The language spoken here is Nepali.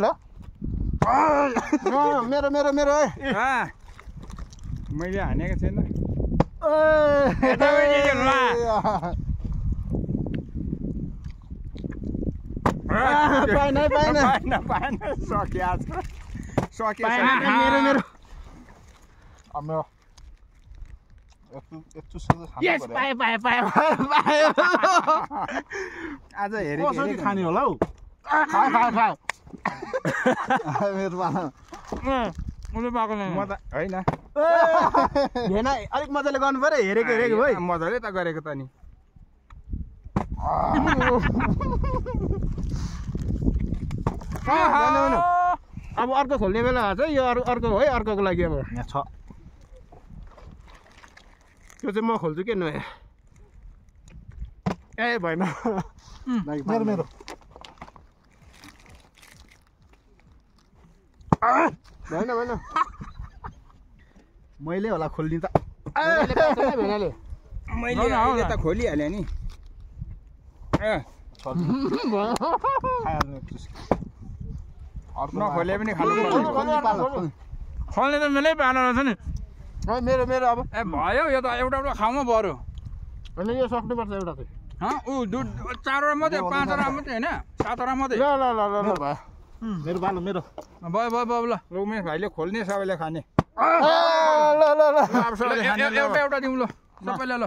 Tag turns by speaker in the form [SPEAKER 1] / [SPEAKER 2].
[SPEAKER 1] ल मेरो मेरो मेरो
[SPEAKER 2] मैले हानेको छैन पाएन सक्यो आज सक्यो
[SPEAKER 1] मेरो मेरो
[SPEAKER 2] आज हेरे
[SPEAKER 1] कसरी खाने होला हौ खा मेरो पालो
[SPEAKER 2] मैले पाएको छैन म त हैन
[SPEAKER 1] हेन अलिक मजाले गर्नु पर्यो हेरेको हेरेको भाइ
[SPEAKER 2] मजाले त गरेको त नि
[SPEAKER 1] अब अर्को खोल्ने बेला चाहिँ यो अर्को है अर्कोको लागि अब यहाँ छ त्यो चाहिँ म खोल्छु के नयाँ ए भएन मेरो मेरो भएन भएन मैले होला खोल्ने त
[SPEAKER 2] मैले अहिले त खोलिहालेँ नि नखोले पनि खानु खोल्ने त मेरै पाएन रहेछ नि
[SPEAKER 1] मेरो मेरो अब
[SPEAKER 2] ए भयो यो त एउटा एउटा खाउँ बरु
[SPEAKER 1] होइन यो सक्नुपर्छ एउटा चाहिँ
[SPEAKER 2] ऊ दुध 4वटा मात्रै 5वटा मात्रै होइन 7वटा मात्रै
[SPEAKER 1] ल ल ल ल भयो मेरो पालो मेरो
[SPEAKER 2] भयो भयो भयो ल उमेश भाइले खोल्ने सबैले खाने
[SPEAKER 1] ल ल ल
[SPEAKER 2] एउटा एउटा दिउँ ल सबैलाई ल